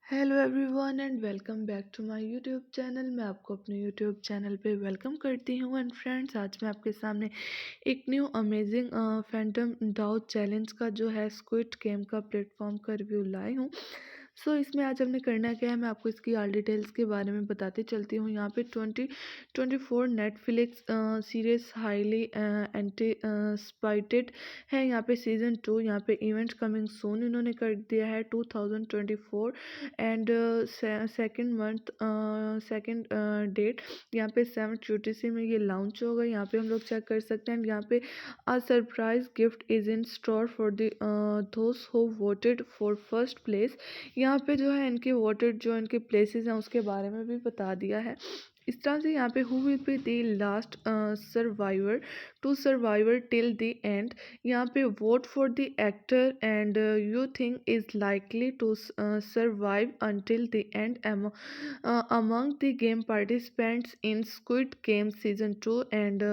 Hello everyone and welcome back to my YouTube channel. मैं आपको अपने यूट्यूब चैनल पे वेलकम करती हूँ। एंड फ्रेंड्स, आज मैं आपके सामने एक न्यू अमेजिंग फैंटम डाउ चैलेंज का जो है स्क्विड गेम का प्लेटफॉर्म का रिव्यू लाई हूँ। इसमें आज हमने करना क्या है, मैं आपको इसकी ऑल डिटेल्स के बारे में बताते चलती हूँ। यहाँ पे 2024 नेटफ्लिक्स सीरीज हाईली एंटीसिपेटेड है। यहाँ पे सीजन 2, यहाँ पे इवेंट्स कमिंग सून इन्होंने कर दिया है 2024 and second month second date यहाँ पे 7 UTC में ये लॉन्च होगा। यहाँ पे हम लोग चेक कर सकते हैं। यहाँ पे a surprise gift is in store for the those who voted for first place. यहाँ पे जो है इनके वोटेड जो इनके प्लेसेस हैं उसके बारे में भी बता दिया है। इस तरह से यहाँ पे who will be the last survivor to survivor till the end. यहाँ पे vote for the actor and you think is likely to survive until the end among the game participants in Squid Game Season 2 and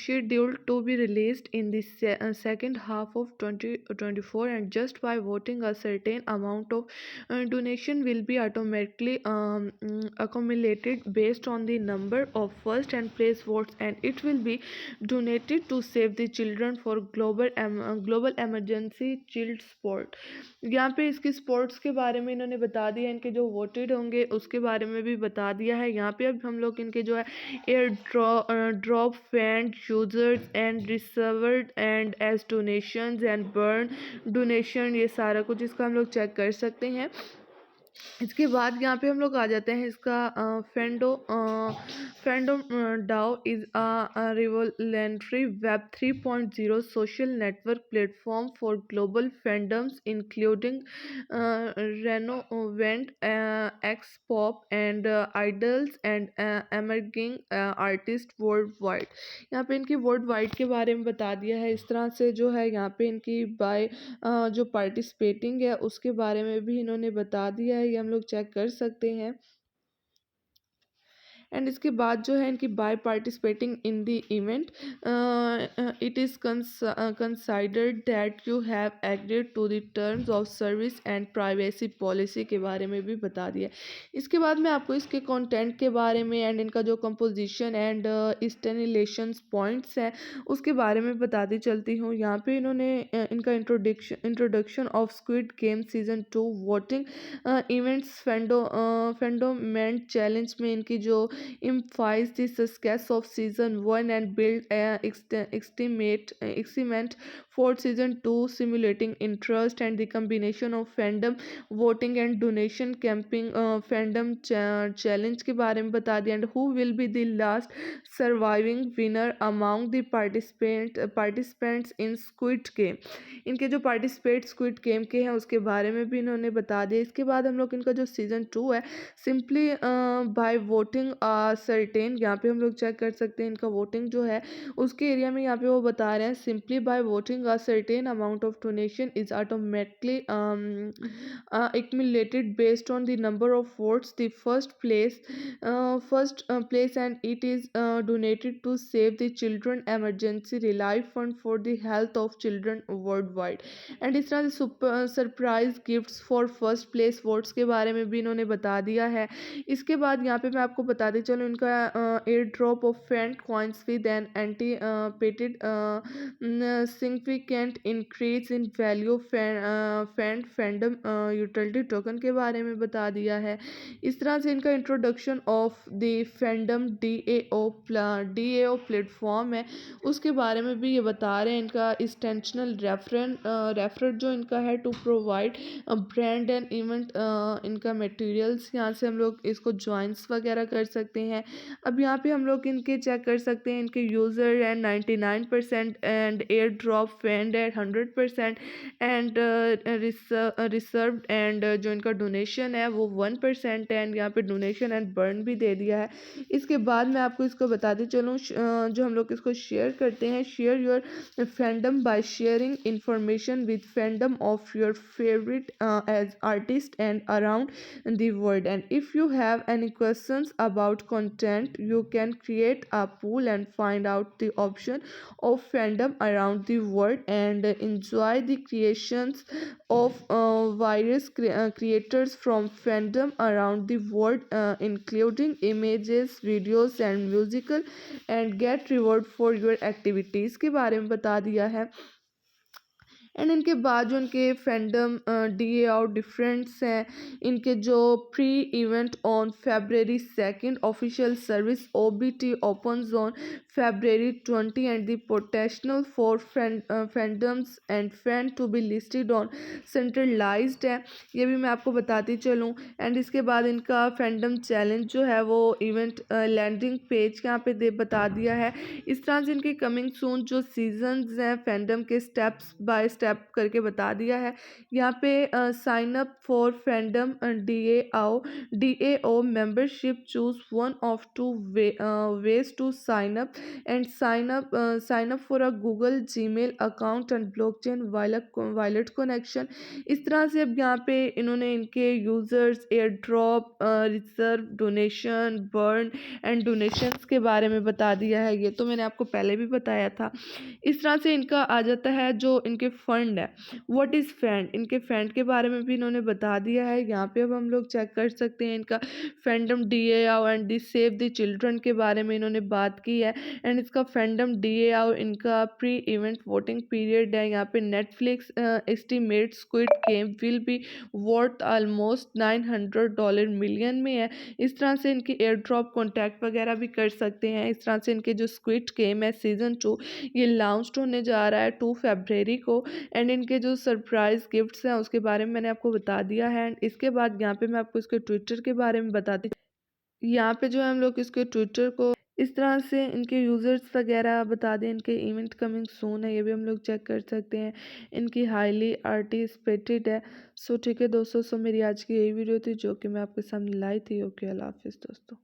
scheduled to be released in the second half of 2024, and just by voting a certain amount of donation will be automatically accumulated based on the number of first and place votes, and it will be donated to save the children for global emergency child support। यहाँ पे इसकी sports के बारे में इन्होंने बता दिया, इनके जो वोटेड होंगे उसके बारे में भी बता दिया है। यहाँ पे अब हम लोग इनके जो है air drop fand users and reserved and as donations and burn donation, ये सारा कुछ इसका हम लोग चेक कर सकते हैं। इसके बाद यहाँ पे हम लोग आ जाते हैं इसका Fando DAO is a revolutionary web 3.0 social network platform for global fandoms including renowned x pop and idols and emerging artist world wide. यहाँ पे इनकी वर्ल्ड वाइड के बारे में बता दिया है। इस तरह से जो है यहाँ पे इनकी बाय जो पार्टिसिपेटिंग है उसके बारे में भी इन्होंने बता दिया है, ये हम लोग चेक कर सकते हैं। एंड इसके बाद जो है इनकी by participating in the event it is considered that you have agreed to the terms of service and privacy policy के बारे में भी बता दिया। इसके बाद मैं आपको इसके कंटेंट के बारे में एंड इनका जो कंपोजिशन एंड स्टेनिलेशंस पॉइंट्स हैं उसके बारे में बताती चलती हूँ। यहाँ पे इन्होंने इनका introduction of squid game season 2 voting events fandoment challenge में इनकी जो implies the success of season 1 and build a excitement for season 2, simulating interest and the combination of fandom voting and donation camping fandom challenge के बारे में बता दिया। and who will be the last surviving winner among the participants in Squid Game। इनके जो participate squid game के हैं उसके बारे में भी इन्होंने बता दिया। इसके बाद हम लोग इनका जो सीजन 2 है सिंपली बाय वोटिंग सर्टेन, यहाँ पे हम लोग चेक कर सकते हैं इनका वोटिंग जो है उसके एरिया में यहाँ पे वो बता रहे हैं simply by voting a certain amount of donation is automatically accumulated based on the number of votes the first place, and it is donated to save the children emergency relief fund for the health of children worldwide। And इस तरह से surprise gifts for first place votes के बारे में भी इन्होंने बता दिया है। इसके बाद यहाँ पे मैं आपको बताती चलूँ इनका air drop of fand coins with an anticipated significant increase in value fandom utility token के बारे में बता दिया है। इस तरह से इनका introduction of the fandom DAO platform है उसके बारे में भी ये बता रहे हैं। इनका इंटेंशनल रेफर जो इनका है to provide brand and event इनका मटेरियल्स, यहाँ से हम लोग इसको ज्वाइंस वगैरह कर सकते हैं। अब यहाँ पे हम लोग इनके चेक कर सकते हैं इनके user and 99% and air drop fund at 100% and reserve and जो इनका डोनेशन है वो 1% है, एंड यहाँ पे डोनेशन एंड बर्न भी दे दिया है। इसके बाद मैं आपको इसको बताते चलूँ जो हम लोग इसको शेयर करते हैं, share your fandom by sharing information with fandom of your favourite age artist and around the world, and if you have any questions about about content, you can create a pool and find out the option of fandom around the world and enjoy the creations of various creators from fandom around the world, including images, videos and musical, and get reward for your activities के बारे में बता दिया है। And इनके बाद जो इनके फैंडम डी और डिफरेंट्स हैं, इनके जो pre event on February 2 official service OBT open zone February 20 and the potential for fandoms and fan to be listed on centralised है, ये भी मैं आपको बताती चलूँ। एंड इसके बाद इनका फैंडम चैलेंज जो है वो इवेंट लैंडिंग पेज यहाँ पे दे बता दिया है। इस तरह से इनके कमिंग सून जो सीजन्स हैं फैंडम के स्टेप्स बाय स्टेप करके बता दिया है। यहाँ पे sign up for fandom DAO membership, choose one of two ways to sign up and sign up for a Google Gmail account and blockchain wallet connection. इस तरह से अब यहाँ पे इन्होंने इनके users, airdrop, reserve, donation, burn and donations के बारे में बता दिया है। ये तो मैंने आपको पहले भी बताया था। इस तरह से इनका आ जाता है जो इनके फंड है, व्हाट इज़ फंड, इनके फंड के बारे में भी इन्होंने बता दिया है। यहाँ पे अब हम लोग चेक कर सकते हैं इनका fandom DAO and the save the children के बारे में इन्होंने बात की है। एंड इसका फैंडम DAO इनका प्री इवेंट वोटिंग पीरियड है। यहाँ पे Netflix estimate squid game will be worth almost $900 million में है। इस तरह से इनकी एयर ड्रॉप कॉन्टैक्ट वगैरह भी कर सकते हैं। इस तरह से इनके जो स्क्विड गेम है सीज़न 2 ये लॉन्च होने जा रहा है 2 फरवरी को। एंड इनके जो सरप्राइज गिफ्ट्स हैं उसके बारे में मैंने आपको बता दिया है। एंड इसके बाद यहाँ पे मैं आपको इसके ट्विटर के बारे में बताती, यहाँ पे जो है हम लोग इसके ट्विटर को इस तरह से इनके यूज़र्स वगैरह बता दें, इनके इवेंट कमिंग सून है ये भी हम लोग चेक कर सकते हैं। इनकी हाईली आर्टिसिपेटेड है। सो ठीक है दोस्तों, सो मेरी आज की यही वीडियो थी जो कि मैं आपके सामने लाई थी। ओके, अल्लाह हाफिज़ दोस्तों।